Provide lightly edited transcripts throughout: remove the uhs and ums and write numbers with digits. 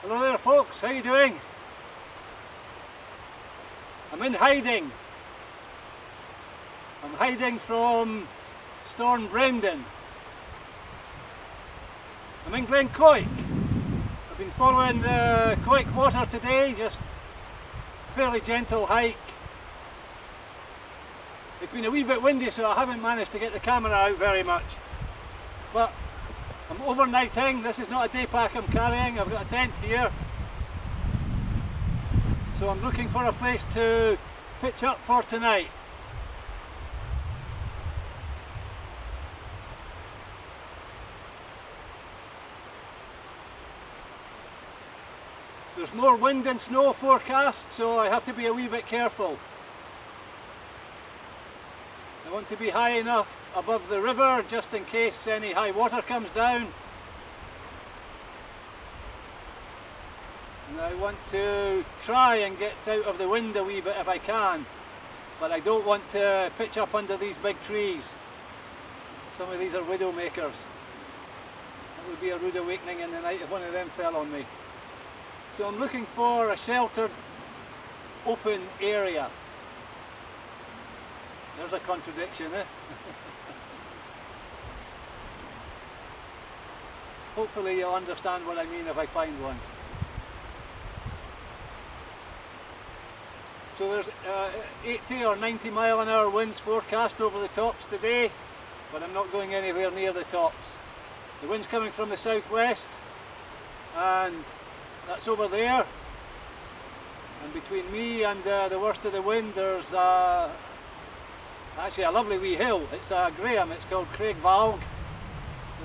Hello there folks, how you doing? I'm in hiding. I'm hiding from Storm Brendan. I'm in Linn of Quoich. I've been following the Quoich water today, just fairly gentle hike. It's been a wee bit windy, so I haven't managed to get the camera out very much. But I'm overnighting. This is not a day pack I'm carrying. I've got a tent here. So I'm looking for a place to pitch up for tonight. There's more wind and snow forecast, so I have to be a wee bit careful. I want to be high enough above the river just in case any high water comes down. And I want to try and get out of the wind a wee bit if I can, but I don't want to pitch up under these big trees. Some of these are widow makers. It would be a rude awakening in the night if one of them fell on me. So I'm looking for a sheltered, open area. There's a contradiction, eh? Hopefully you'll understand what I mean if I find one. So there's 80 or 90 mile/an-hour winds forecast over the tops today, but I'm not going anywhere near the tops. The wind's coming from the southwest, and that's over there. And between me and the worst of the wind, there's actually a lovely wee hill. It's a Graham, it's called Craig Valg.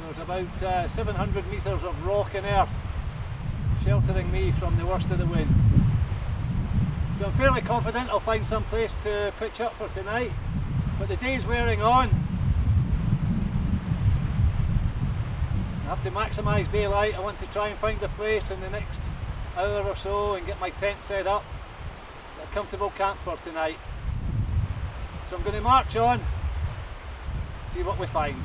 There's about 700 metres of rock and earth sheltering me from the worst of the wind. So I'm fairly confident I'll find some place to pitch up for tonight, but the day's wearing on. I have to maximise daylight. I want to try and find a place in the next hour or so and get my tent set up, a comfortable camp for tonight. So I'm going to march on, see what we find.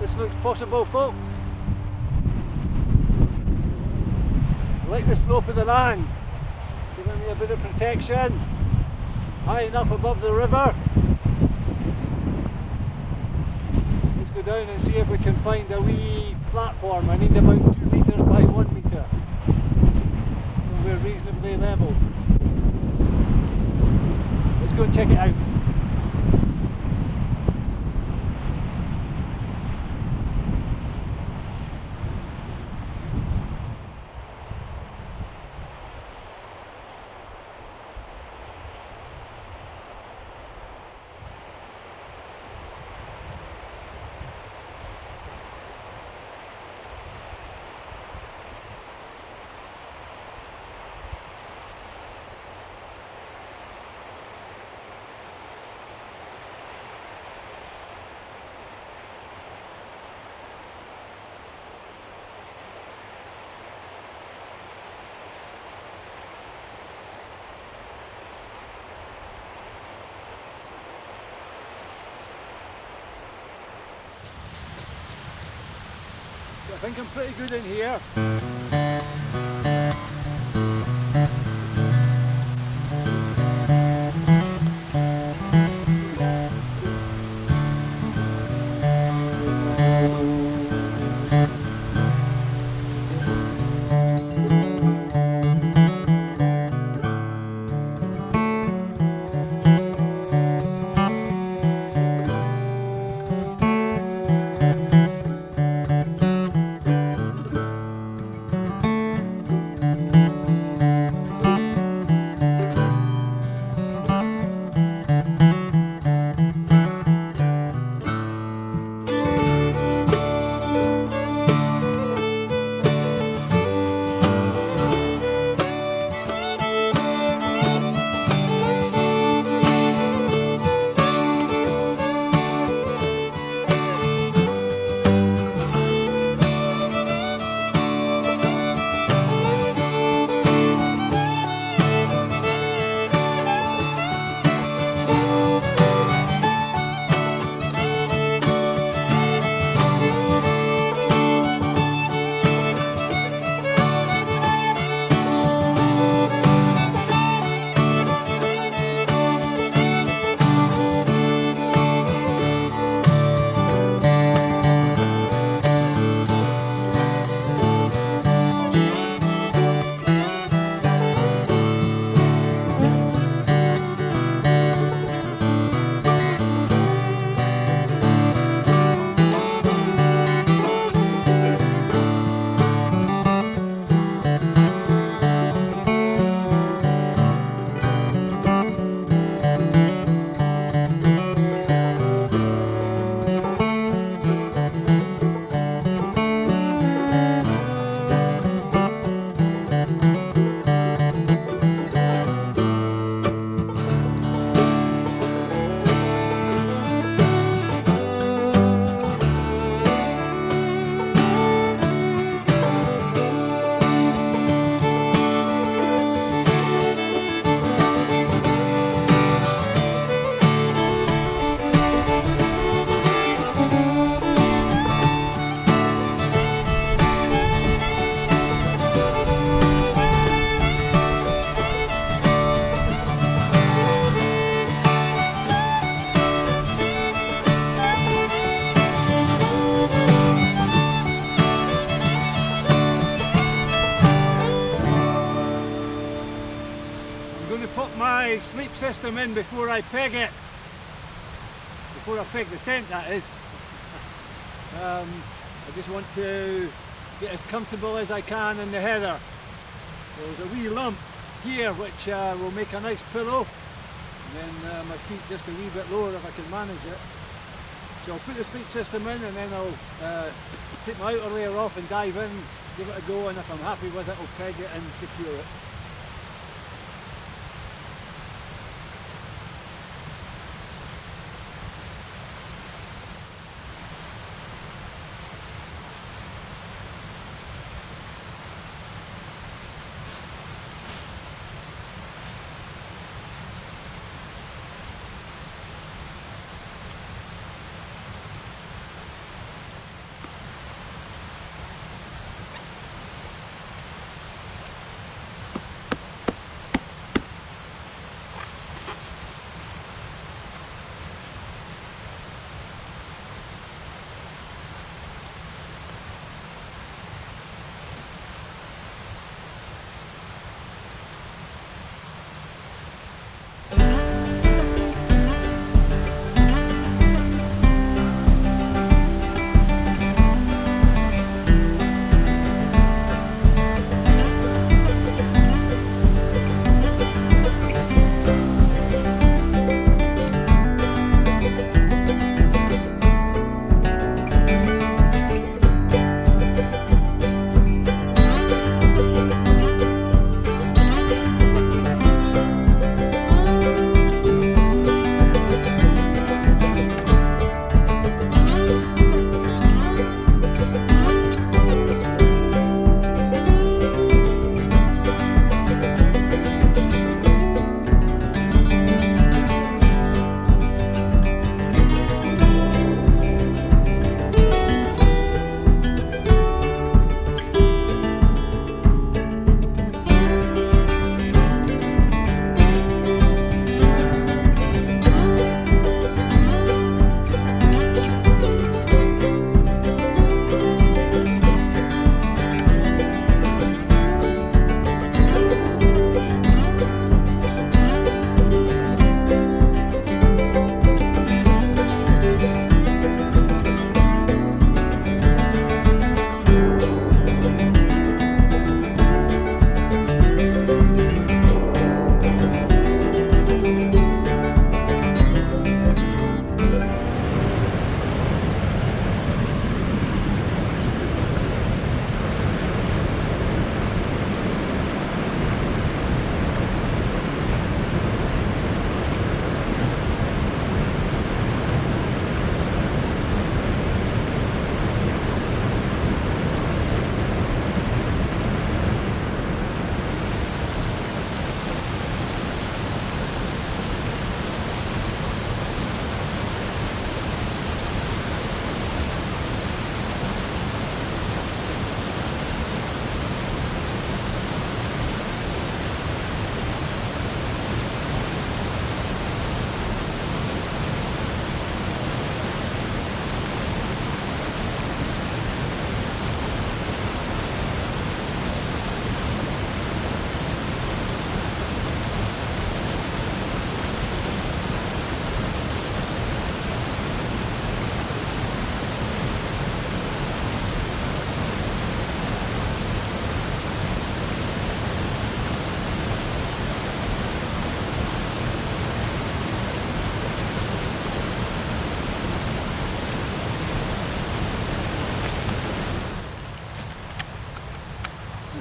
This looks possible, folks. I like the slope of the land, giving me a bit of protection, high enough above the river. Let's go down and see if we can find a wee platform. I need about 2 metres by 1 metre, so we're reasonably level. Let's go and check it out. I think I'm pretty good in here. My sleep system in before I peg it. Before I peg the tent, that is. I just want to get as comfortable as I can in the heather. There's a wee lump here which will make a nice pillow, and then my feet just a wee bit lower if I can manage it. So I'll put the sleep system in, and then I'll take my outer layer off and dive in, give it a go, and if I'm happy with it I'll peg it and secure it.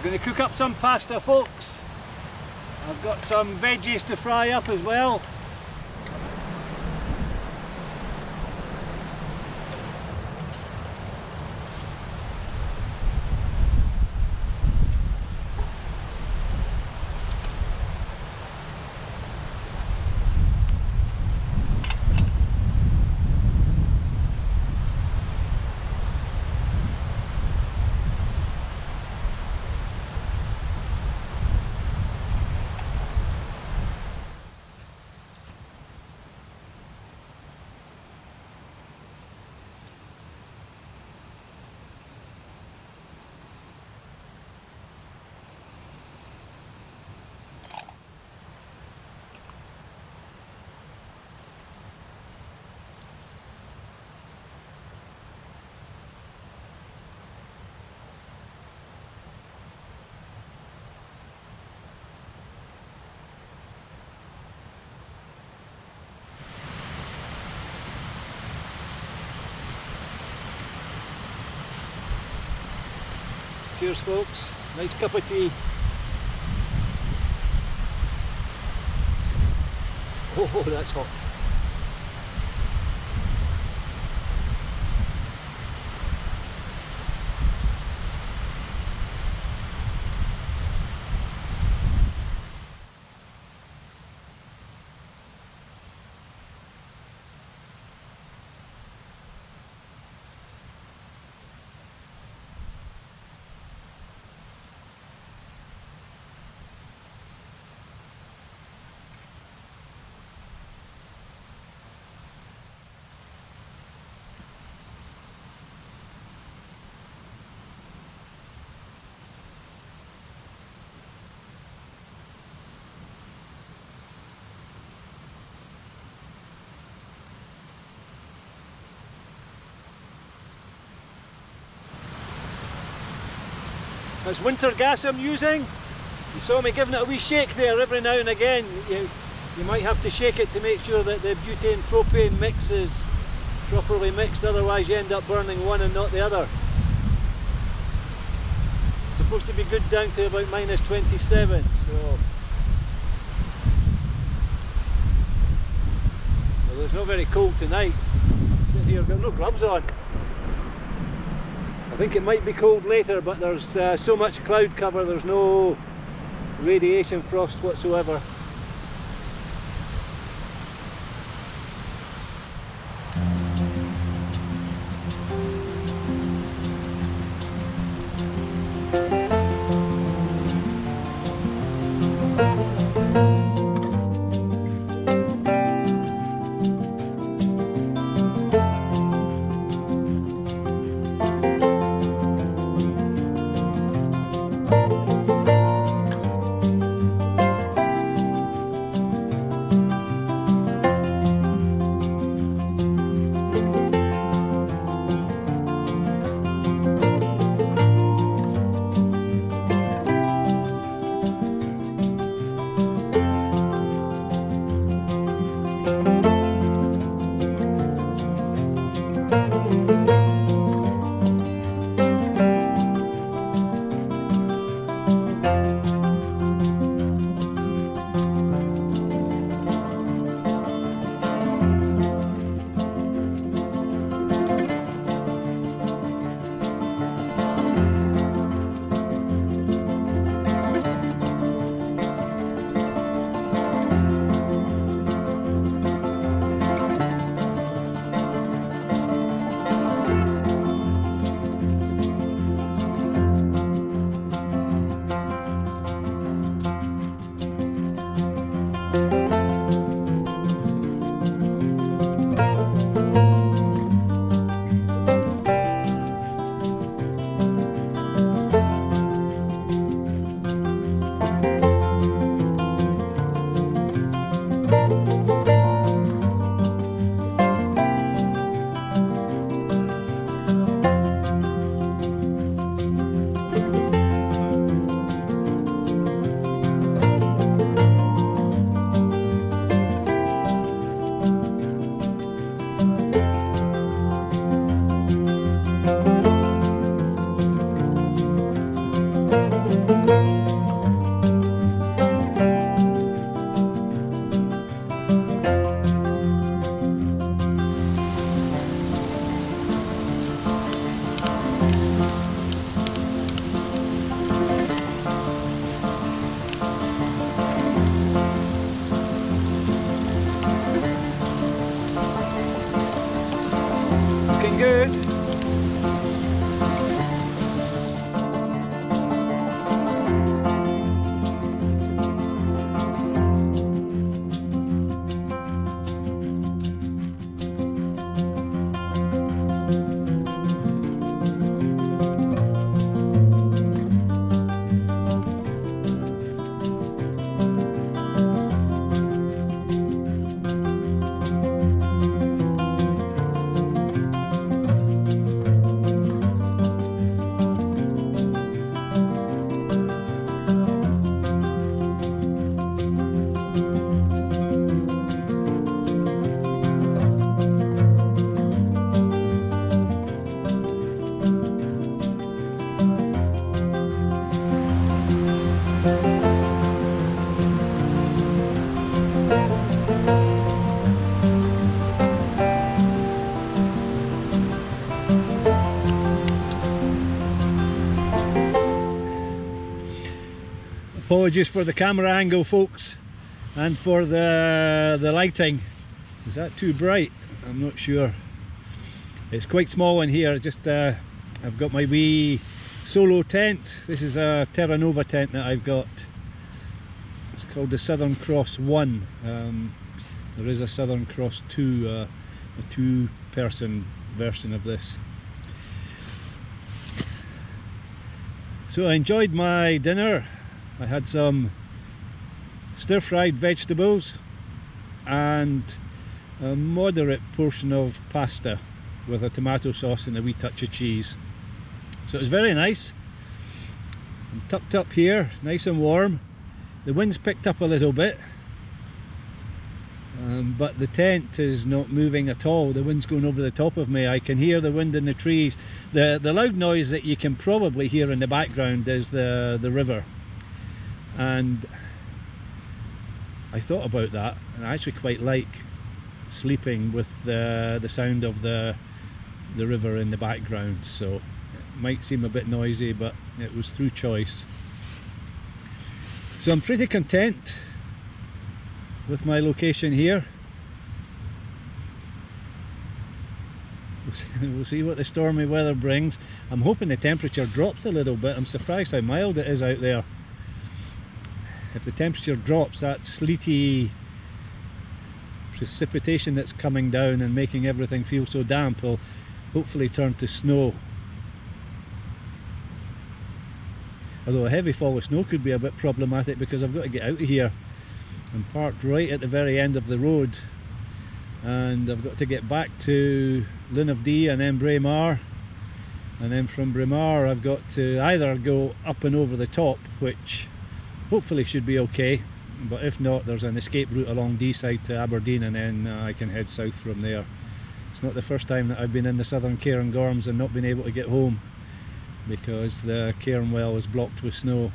going to cook up some pasta, folks. I've got some veggies to fry up as well. Cheers, folks. Nice cup of tea. Oh, that's hot. That's winter gas I'm using. You saw me giving it a wee shake there every now and again. You might have to shake it to make sure that the butane propane mix is properly mixed, otherwise you end up burning one and not the other. It's supposed to be good down to about -27, so well, it's not very cold tonight. I'm sitting here, I've got no gloves on. I think it might be cold later, but there's so much cloud cover, there's no radiation frost whatsoever. Apologies for the camera angle, folks, and for the lighting. Is that too bright? I'm not sure. It's quite small in here. Just I've got my wee solo tent. This is a Terra Nova tent that I've got. It's called the Southern Cross 1. There is a Southern Cross 2, a two-person version of this. So I enjoyed my dinner. I had some stir-fried vegetables and a moderate portion of pasta with a tomato sauce and a wee touch of cheese. So it was very nice. I'm tucked up here, nice and warm. The wind's picked up a little bit, but the tent is not moving at all. The wind's going over the top of me. I can hear the wind in the trees. The loud noise that you can probably hear in the background is the river. And I thought about that, and I actually quite like sleeping with the sound of the river in the background. So it might seem a bit noisy, but it was through choice. So I'm pretty content with my location here. We'll see what the stormy weather brings. I'm hoping the temperature drops a little bit. I'm surprised how mild it is out there. If the temperature drops, that sleety precipitation that's coming down and making everything feel so damp will hopefully turn to snow. Although a heavy fall of snow could be a bit problematic, because I've got to get out of here. I'm parked right at the very end of the road, and I've got to get back to Linn of Quoich and then Braemar, and then from Braemar I've got to either go up and over the top, which hopefully should be okay, but if not, there's an escape route along Deeside to Aberdeen, and then I can head south from there. It's not the first time that I've been in the southern Cairngorms and not been able to get home because the cairn well is blocked with snow.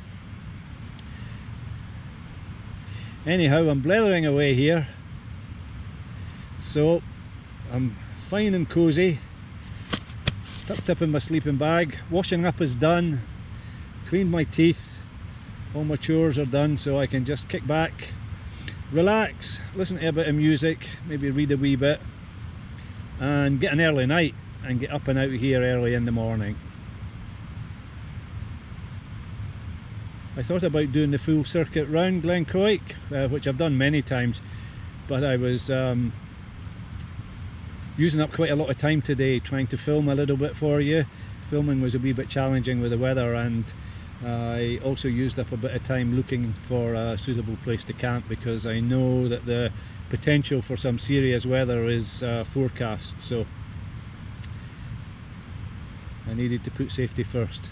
Anyhow, I'm blethering away here, so I'm fine and cosy, tucked up in my sleeping bag. Washing up is done, cleaned my teeth, all my chores are done, so I can just kick back, relax, listen to a bit of music, maybe read a wee bit, and get an early night and get up and out of here early in the morning. I thought about doing the full circuit round Linn of Quoich, which I've done many times, but I was using up quite a lot of time today trying to film a little bit for you. Filming was a wee bit challenging with the weather, and I also used up a bit of time looking for a suitable place to camp, because I know that the potential for some serious weather is forecast, so I needed to put safety first.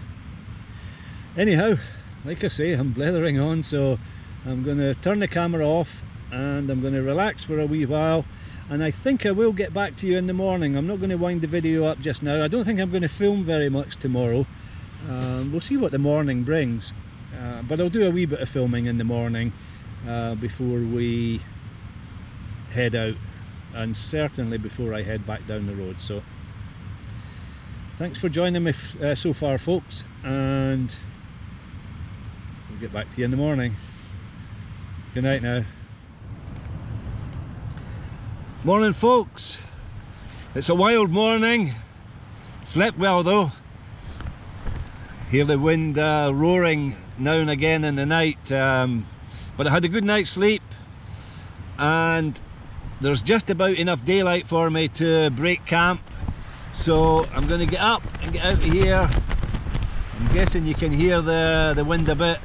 Anyhow, like I say, I'm blethering on, so I'm going to turn the camera off and I'm going to relax for a wee while, and I think I will get back to you in the morning. I'm not going to wind the video up just now. I don't think I'm going to film very much tomorrow. We'll see what the morning brings, but I'll do a wee bit of filming in the morning before we head out, and certainly before I head back down the road. So thanks for joining me so far, folks, and we'll get back to you in the morning. Good night now. Morning, folks. It's a wild morning. Slept well though. Hear the wind roaring now and again in the night, but I had a good night's sleep, and there's just about enough daylight for me to break camp, so I'm going to get up and get out of here. I'm guessing you can hear the wind a bit.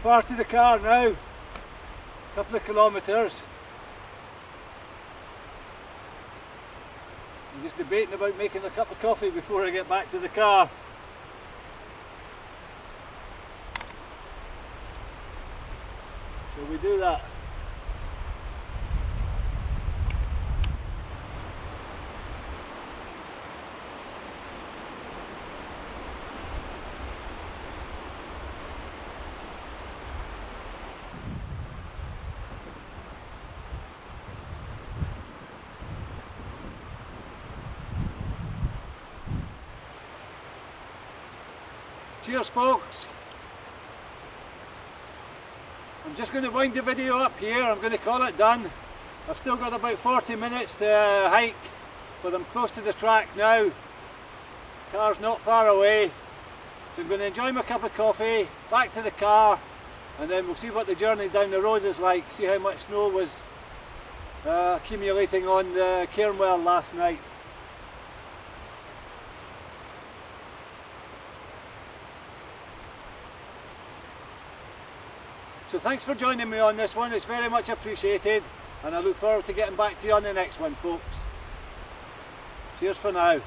far to the car now? A couple of kilometres. I'm just debating about making a cup of coffee before I get back to the car. Shall we do that? Cheers folks. I'm just going to wind the video up here. I'm going to call it done. I've still got about 40 minutes to hike, but I'm close to the track now. Car's not far away. So I'm going to enjoy my cup of coffee, back to the car, and then we'll see what the journey down the road is like, see how much snow was accumulating on the cairnwell last night. So thanks for joining me on this one, it's very much appreciated, and I look forward to getting back to you on the next one folks. Cheers for now.